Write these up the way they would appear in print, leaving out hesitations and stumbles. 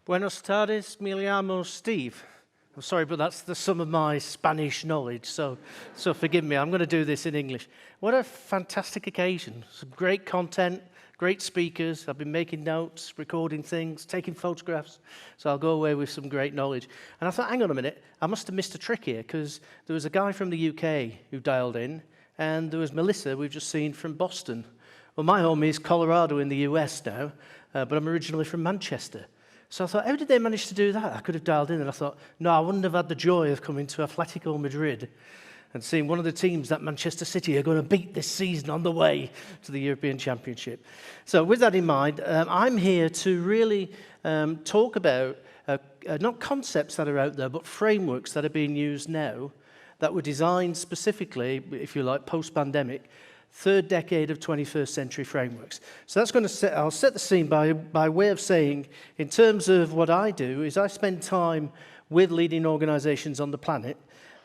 Buenos tardes, me llamo Steve. I'm sorry, but that's the sum of my Spanish knowledge, so forgive me. I'm going to do this in English. What a fantastic occasion. Some great content, great speakers. I've been making notes, recording things, taking photographs, so I'll go away with some great knowledge. And I thought, hang on a minute, I must have missed a trick here, because there was a guy from the UK who dialed in, and there was Melissa we've just seen from Boston. Well, my home is Colorado in the US now, but I'm originally from Manchester. So I thought, how did they manage to do that? I could have dialed in, and I thought, no, I wouldn't have had the joy of coming to Atletico Madrid and seeing one of the teams that Manchester City are going to beat this season on the way to the European Championship. So with that in mind, I'm here to really talk about not concepts that are out there, but frameworks that are being used now that were designed specifically, if you like, post-pandemic, third decade of 21st century frameworks. So that's going to I'll set the scene by way of saying, in terms of what I do, is I spend time with leading organizations on the planet.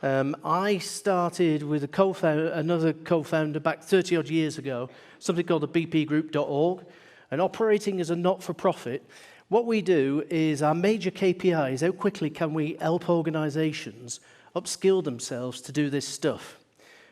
I started with another co-founder back 30 odd years ago, something called the bpgroup.org, and operating as a not-for-profit. What we do is our major KPI is how quickly can we help organizations upskill themselves to do this stuff.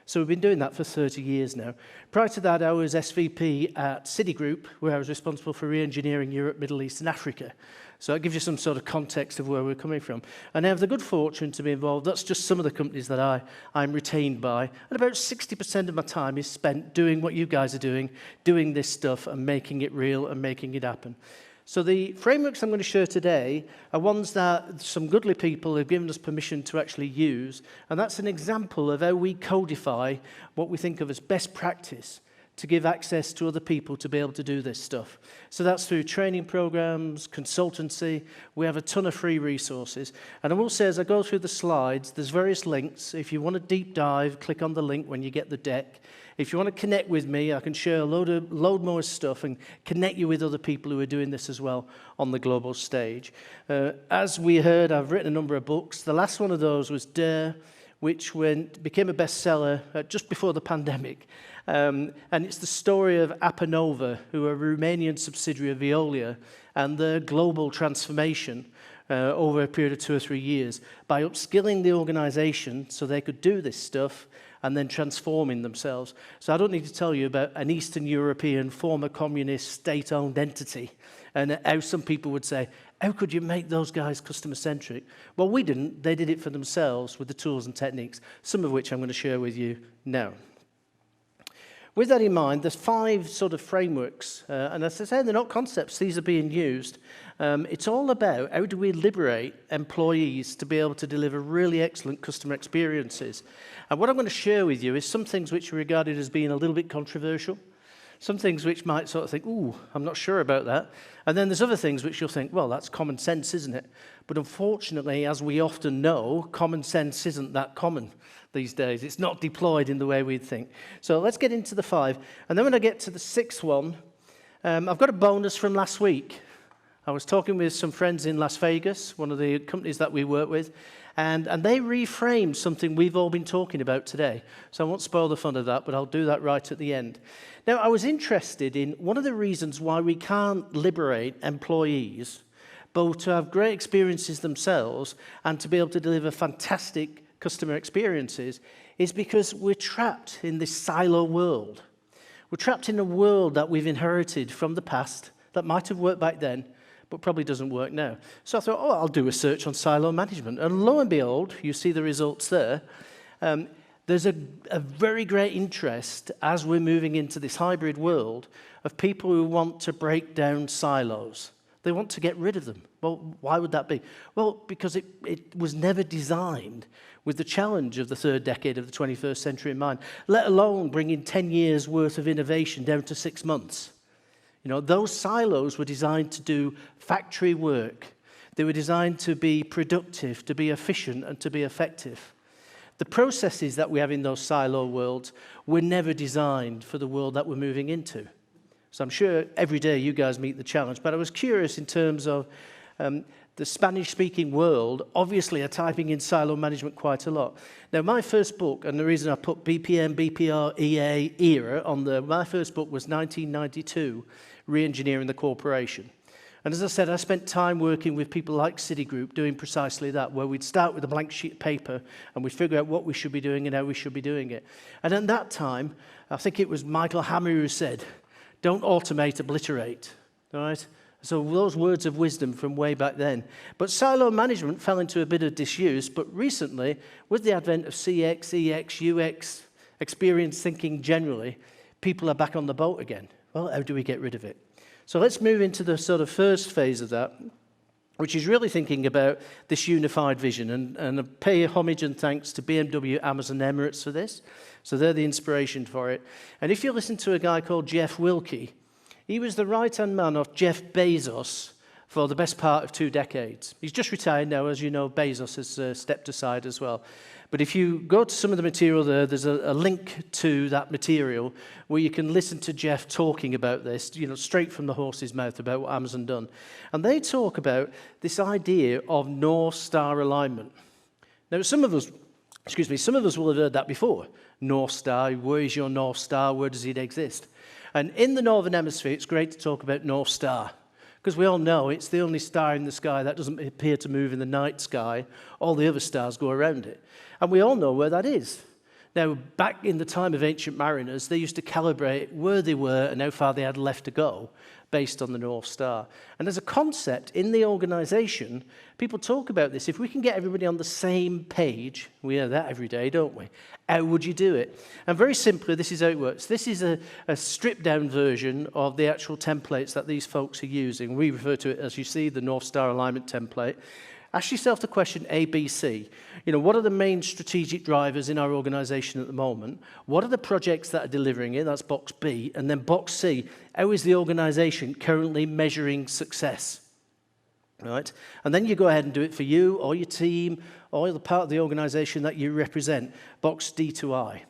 So we've been doing that for 30 years now. Prior to that, I was SVP at Citigroup, where I was responsible for re-engineering Europe, Middle East, and Africa. So that gives you some sort of context of where we're coming from. And I have the good fortune to be involved. That's just some of the companies that I'm retained by. And about 60% of my time is spent doing what you guys are doing this stuff and making it real and making it happen. So the frameworks I'm going to share today are ones that some goodly people have given us permission to actually use, and that's an example of how we codify what we think of as best practice to give access to other people to be able to do this stuff. So that's through training programs, consultancy. We have a ton of free resources. And I will say, as I go through the slides, there's various links. If you want a deep dive, click on the link when you get the deck. If you want to connect with me, I can share a load more stuff and connect you with other people who are doing this as well on the global stage. As we heard, I've written a number of books. The last one of those was Dare, which became a bestseller just before the pandemic. And it's the story of Apanova, who are a Romanian subsidiary of Veolia, and their global transformation over a period of 2 or 3 years by upskilling the organization so they could do this stuff and then transforming themselves. So I don't need to tell you about an Eastern European former communist state-owned entity and how some people would say, how could you make those guys customer-centric? Well, we didn't. They did it for themselves with the tools and techniques, some of which I'm going to share with you now. With that in mind, there's 5 sort of frameworks, and as I say, they're not concepts, these are being used. It's all about how do we liberate employees to be able to deliver really excellent customer experiences. And what I'm going to share with you is some things which are regarded as being a little bit controversial, some things which might sort of think, ooh, I'm not sure about that. And then there's other things which you'll think, well, that's common sense, isn't it? But unfortunately, as we often know, common sense isn't that common these days. It's not deployed in the way we'd think. So let's get into the 5. And then when I get to the 6th one, I've got a bonus from last week. I was talking with some friends in Las Vegas, one of the companies that we work with, and they reframed something we've all been talking about today. So I won't spoil the fun of that, but I'll do that right at the end. Now, I was interested in one of the reasons why we can't liberate employees, both to have great experiences themselves and to be able to deliver fantastic customer experiences, is because we're trapped in this silo world. We're trapped in a world that we've inherited from the past that might have worked back then, but probably doesn't work now. So I thought, oh, I'll do a search on silo management. And lo and behold, you see the results there. There's a very great interest as we're moving into this hybrid world of people who want to break down silos. They want to get rid of them. Well, why would that be? Well, because it was never designed with the challenge of the third decade of the 21st century in mind, let alone bringing 10 years worth of innovation down to 6 months. You know, those silos were designed to do factory work. They were designed to be productive, to be efficient, and to be effective. The processes that we have in those silo worlds were never designed for the world that we're moving into. So I'm sure every day you guys meet the challenge, but I was curious in terms of the Spanish-speaking world, obviously are typing in silo management quite a lot. Now, my first book, and the reason I put BPM, BPR, EA, ERA on there, my first book was 1992, Re-Engineering the Corporation. And as I said, I spent time working with people like Citigroup doing precisely that, where we'd start with a blank sheet of paper and we'd figure out what we should be doing and how we should be doing it. And at that time, I think it was Michael Hammer who said, don't automate, obliterate. All right? So those words of wisdom from way back then. But silo management fell into a bit of disuse, but recently, with the advent of CX, EX, UX, experience thinking generally, people are back on the boat again. Well, how do we get rid of it? So let's move into the sort of first phase of that, which is really thinking about this unified vision. And I pay homage and thanks to BMW, Amazon, Emirates for this. So they're the inspiration for it. And if you listen to a guy called Jeff Wilkie, he was the right-hand man of Jeff Bezos for the best part of 2 decades. He's just retired now. As you know, Bezos has stepped aside as well. But if you go to some of the material there, there's a link to that material where you can listen to Jeff talking about this, straight from the horse's mouth about what Amazon done. And they talk about this idea of North Star alignment. Now, some of us will have heard that before. North Star, where is your North Star? Where does it exist? And in the Northern Hemisphere, it's great to talk about North Star, because we all know it's the only star in the sky that doesn't appear to move in the night sky. All the other stars go around it. And we all know where that is. Now, back in the time of ancient mariners, they used to calibrate where they were and how far they had left to go based on the North Star. And as a concept in the organization, people talk about this. If we can get everybody on the same page, we hear that every day, don't we? How would you do it? And very simply, this is how it works. This is a stripped-down version of the actual templates that these folks are using. We refer to it, as you see, the North Star alignment template. Ask yourself the question A, B, C. What are the main strategic drivers in our organization at the moment? What are the projects that are delivering it? That's box B. And then box C, how is the organization currently measuring success? Right? And then you go ahead and do it for you or your team or the part of the organization that you represent, box D to I.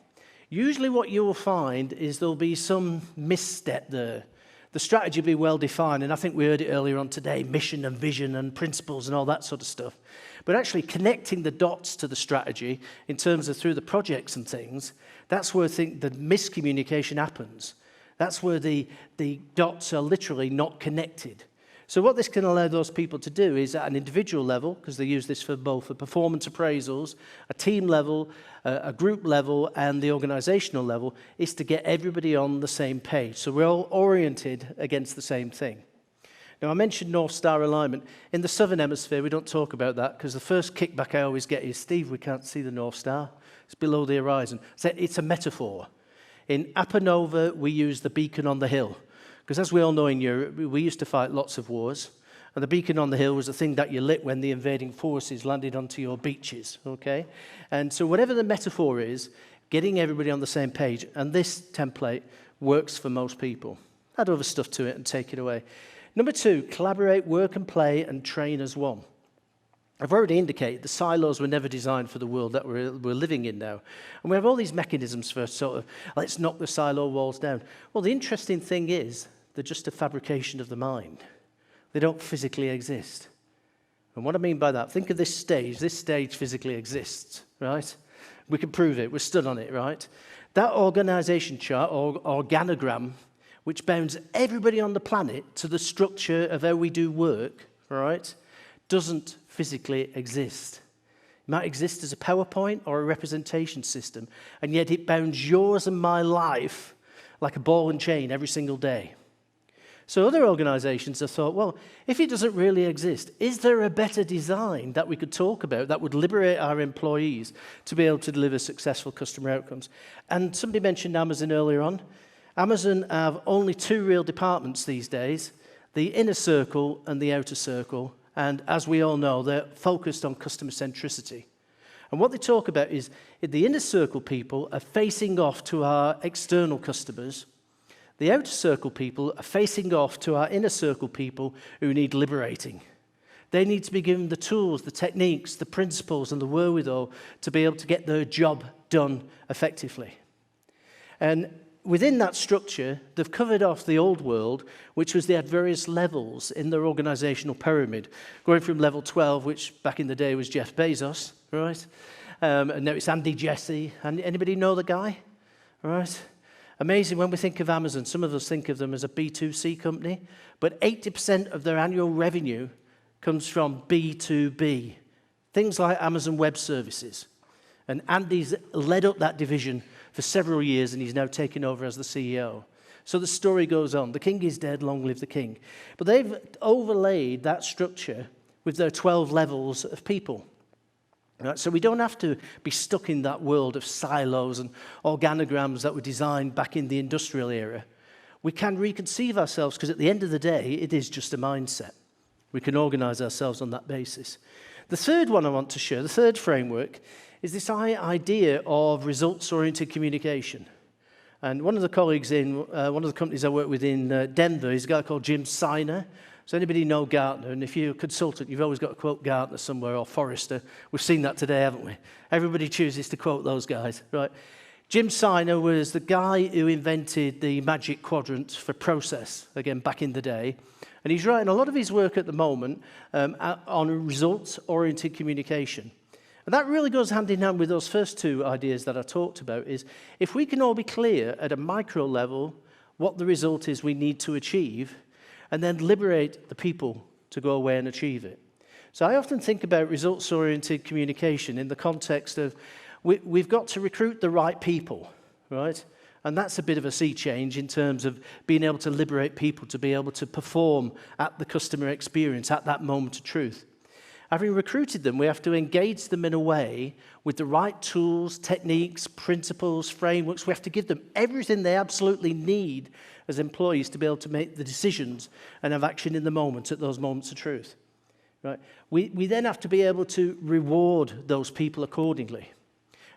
Usually what you will find is there'll be some misstep there. The strategy will be well defined, and I think we heard it earlier on today, mission and vision and principles and all that sort of stuff. But actually connecting the dots to the strategy in terms of through the projects and things, that's where I think the miscommunication happens. That's where the dots are literally not connected. So what this can allow those people to do is at an individual level, because they use this for both the performance appraisals, a team level, a group level, and the organizational level, is to get everybody on the same page. So we're all oriented against the same thing. Now, I mentioned North Star alignment. In the Southern Hemisphere, we don't talk about that, because the first kickback I always get is, Steve, we can't see the North Star. It's below the horizon. So it's a metaphor. In Apanova, we use the beacon on the hill. Because as we all know in Europe, we used to fight lots of wars. And the beacon on the hill was the thing that you lit when the invading forces landed onto your beaches, okay? And so whatever the metaphor is, getting everybody on the same page, and this template works for most people. Add other stuff to it and take it away. Number 2, collaborate, work and play, and train as one. I've already indicated the silos were never designed for the world that we're living in now. And we have all these mechanisms for sort of, let's knock the silo walls down. Well, the interesting thing is, they're just a fabrication of the mind. They don't physically exist. And what I mean by that, think of this stage. This stage physically exists, right? We can prove it. We're stood on it, right? That organization chart or organogram, which bounds everybody on the planet to the structure of how we do work, right, doesn't physically exist. It might exist as a PowerPoint or a representation system, and yet it bounds yours and my life like a ball and chain every single day. So other organizations have thought, well, if it doesn't really exist, is there a better design that we could talk about that would liberate our employees to be able to deliver successful customer outcomes? And somebody mentioned Amazon earlier on. Amazon have only 2 real departments these days, the inner circle and the outer circle. And as we all know, they're focused on customer centricity. And what they talk about is the inner circle people are facing off to our external customers. The outer circle people are facing off to our inner circle people who need liberating. They need to be given the tools, the techniques, the principles, and the wherewithal to be able to get their job done effectively. And within that structure, they've covered off the old world, which was they had various levels in their organizational pyramid, going from level 12, which back in the day was Jeff Bezos, right? And now it's Andy Jassy. And anybody know the guy? Right? Amazing when we think of Amazon, some of us think of them as a B2C company, but 80% of their annual revenue comes from B2B. Things like Amazon Web Services. And Andy's led up that division for several years, and he's now taken over as the CEO. So the story goes on. The king is dead, long live the king. But they've overlaid that structure with their 12 levels of people. Right? So we don't have to be stuck in that world of silos and organograms that were designed back in the industrial era. We can reconceive ourselves, because at the end of the day, it is just a mindset. We can organize ourselves on that basis. The third one I want to share, the third framework, is this idea of results-oriented communication. And one of the colleagues in one of the companies I work with in Denver is a guy called Jim Siner. So anybody know Gartner? And if you're a consultant, you've always got to quote Gartner somewhere, or Forrester. We've seen that today, haven't we? Everybody chooses to quote those guys, right? Jim Siner was the guy who invented the magic quadrant for process, again, back in the day. And he's writing a lot of his work at the moment on results-oriented communication. And that really goes hand in hand with those first two ideas that I talked about, is if we can all be clear at a micro level what the result is we need to achieve, and then liberate the people to go away and achieve it. So I often think about results-oriented communication in the context of we've got to recruit the right people, right? And that's a bit of a sea change in terms of being able to liberate people to be able to perform at the customer experience at that moment of truth. Having recruited them, we have to engage them in a way with the right tools, techniques, principles, frameworks. We have to give them everything they absolutely need as employees to be able to make the decisions and have action in the moment at those moments of truth. Right? We then have to be able to reward those people accordingly.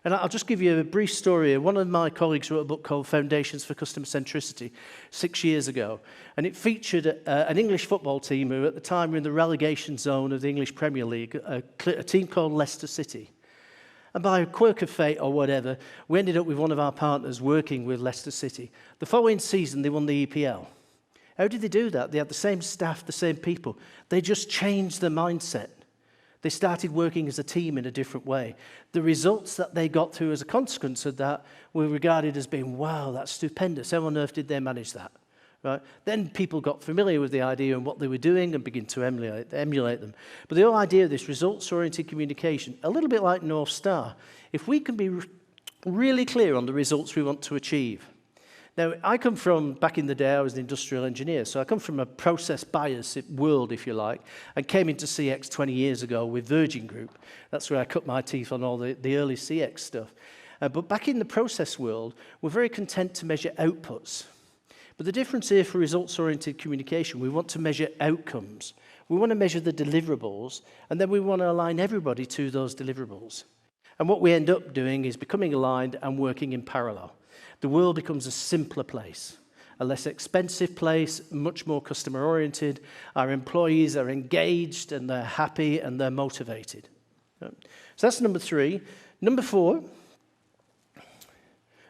And I'll just give you a brief story. One of my colleagues wrote a book called Foundations for Customer Centricity 6 years ago. And it featured an English football team who at the time were in the relegation zone of the English Premier League, a team called Leicester City. And by a quirk of fate or whatever, we ended up with one of our partners working with Leicester City. The following season, they won the EPL. How did they do that? They had the same staff, the same people. They just changed their mindset. They started working as a team in a different way. The results that they got through as a consequence of that were regarded as being, wow, that's stupendous. How on earth did they manage that? Right? Then people got familiar with the idea and what they were doing and began to emulate them. But the whole idea of this results-oriented communication, a little bit like North Star, if we can be really clear on the results we want to achieve. Now, I come from, back in the day, I was an industrial engineer, so I come from a process bias world, if you like, and came into CX 20 years ago with Virgin Group. That's where I cut my teeth on all the early CX stuff. But back in the process world, we're very content to measure outputs. But the difference here for results-oriented communication, we want to measure outcomes. We want to measure the deliverables, and then we want to align everybody to those deliverables. And what we end up doing is becoming aligned and working in parallel. The world becomes a simpler place, a less expensive place, much more customer-oriented. Our employees are engaged, and they're happy, and they're motivated. So that's number 3. Number 4,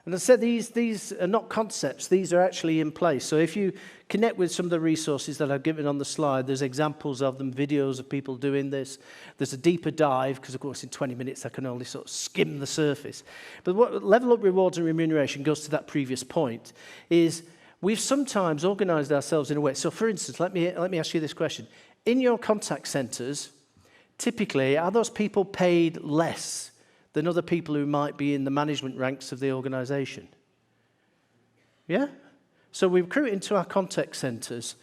and I said these are not concepts, these are actually in place. So if you connect with some of the resources that I've given on the slide, there's examples of them, videos of people doing this. There's a deeper dive, because of course in 20 minutes I can only sort of skim the surface. But what level up rewards and remuneration goes to that previous point, is we've sometimes organized ourselves in a way. So for instance, let me ask you this question. In your contact centers, typically, are those people paid less than other people who might be in the management ranks of the organization? Yeah? So we recruit into our contact centers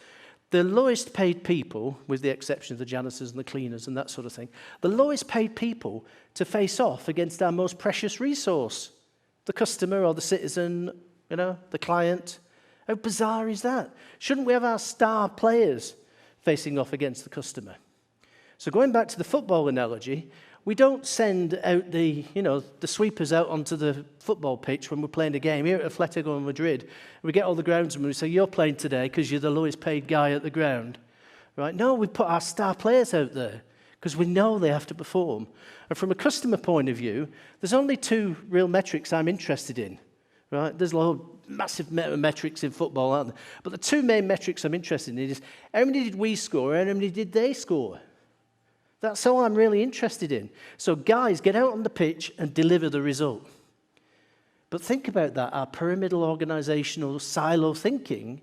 the lowest paid people, with the exception of the janitors and the cleaners and that sort of thing, the lowest paid people to face off against our most precious resource, the customer or the citizen, the client. How bizarre is that? Shouldn't we have our star players facing off against the customer? So going back to the football analogy, we don't send out the sweepers out onto the football pitch when we're playing a game. Here at Atletico Madrid, we get all the groundsmen and we say, you're playing today because you're the lowest paid guy at the ground. Right? No, we put our star players out there because we know they have to perform. And from a customer point of view, there's only 2 real metrics I'm interested in. Right? There's a lot of massive metrics in football, aren't there? But the 2 main metrics I'm interested in is how many did we score and how many did they score? That's all I'm really interested in. So guys, get out on the pitch and deliver the result. But think about that. Our pyramidal organizational silo thinking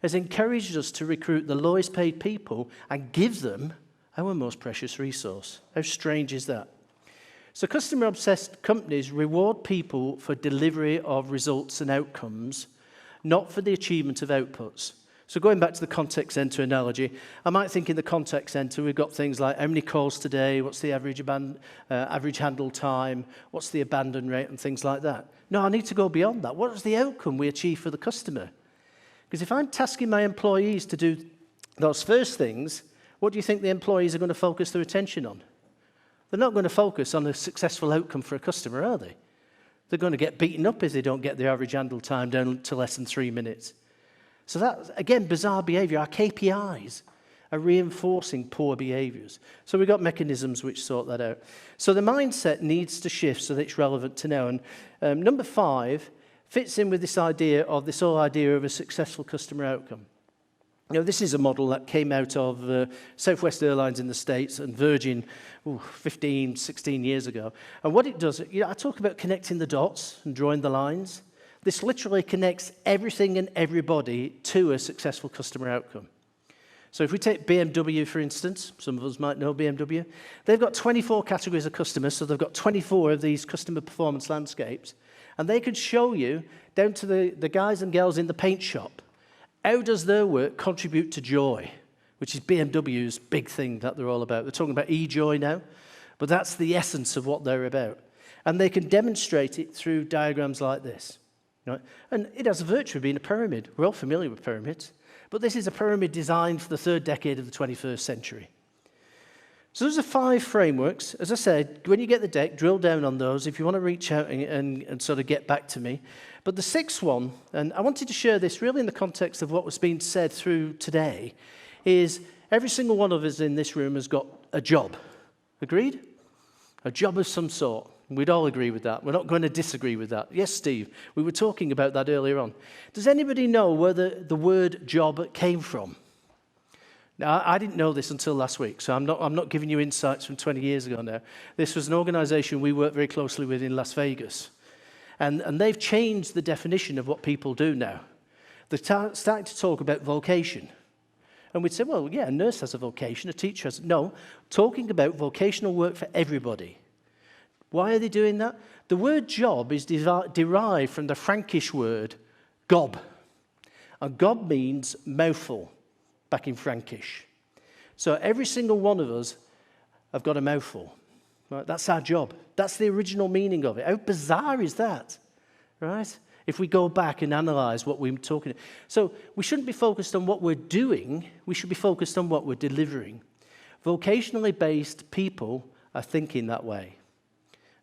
has encouraged us to recruit the lowest paid people and give them our most precious resource. How strange is that? So customer-obsessed companies reward people for delivery of results and outcomes, not for the achievement of outputs. So going back to the contact center analogy, I might think in the contact center we've got things like how many calls today, what's the average handle time, what's the abandon rate, and things like that. No, I need to go beyond that. What is the outcome we achieve for the customer? Because if I'm tasking my employees to do those first things, what do you think the employees are going to focus their attention on? They're not going to focus on a successful outcome for a customer, are they? They're going to get beaten up if they don't get their average handle time down to less than 3 minutes. So that's, again, bizarre behavior. Our KPIs are reinforcing poor behaviors. So we've got mechanisms which sort that out. So the mindset needs to shift so that it's relevant to now. And number 5 fits in with this whole idea of a successful customer outcome. You know, this is a model that came out of Southwest Airlines in the States and Virgin 15, 16 years ago. And what it does, you know, I talk about connecting the dots and drawing the lines. This literally connects everything and everybody to a successful customer outcome. So if we take BMW, for instance, some of us might know BMW, they've got 24 categories of customers, so they've got 24 of these customer performance landscapes, and they could show you, down to the guys and girls in the paint shop, how does their work contribute to joy, which is BMW's big thing that they're all about. They're talking about e-joy now, but that's the essence of what they're about. And they can demonstrate it through diagrams like this. Right? And it has a virtue of being a pyramid. We're all familiar with pyramids, but this is a pyramid designed for the 3rd decade of the 21st century. So those are 5 frameworks. As I said, when you get the deck, drill down on those if you want to reach out and sort of get back to me. But the 6th one, and I wanted to share this really in the context of what was being said through today, is every single one of us in this room has got a job. Agreed? A job of some sort. We'd all agree with that. We're not going to disagree with that. Yes, Steve, we were talking about that earlier on. Does anybody know where the word job came from? Now, I didn't know this until last week, so I'm not giving you insights from 20 years ago now. This was an organization we worked very closely with in Las Vegas. And they've changed the definition of what people do now. They're starting to talk about vocation. And we'd say, well, yeah, a nurse has a vocation, a teacher has... No, talking about vocational work for everybody. Why are they doing that? The word job is derived from the Frankish word gob. And gob means mouthful, back in Frankish. So every single one of us have got a mouthful. Right? That's our job. That's the original meaning of it. How bizarre is that? Right? If we go back and analyze what we're talking about. So we shouldn't be focused on what we're doing. We should be focused on what we're delivering. Vocationally based people are thinking that way.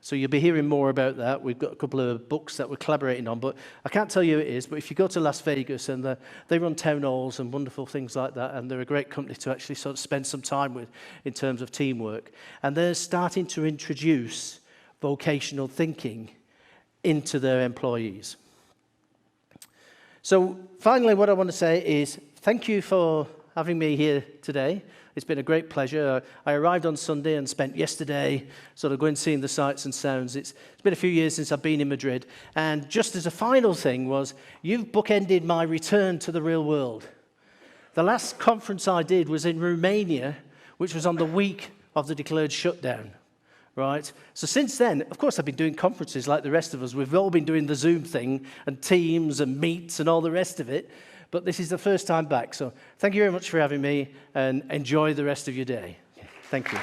So you'll be hearing more about that. We've got a couple of books that we're collaborating on, but I can't tell you who it is, but if you go to Las Vegas, and they run town halls and wonderful things like that, and they're a great company to actually sort of spend some time with in terms of teamwork. And they're starting to introduce vocational thinking into their employees. So finally, what I want to say is thank you for having me here today. It's been a great pleasure. I arrived on Sunday and spent yesterday sort of going seeing the sights and sounds. It's been a few years since I've been in Madrid. And just as a final thing was, you've bookended my return to the real world. The last conference I did was in Romania, which was on the week of the declared shutdown. Right? So since then, of course, I've been doing conferences like the rest of us. We've all been doing the Zoom thing and Teams and Meets and all the rest of it. But this is the first time back. So thank you very much for having me, and enjoy the rest of your day. Thank you.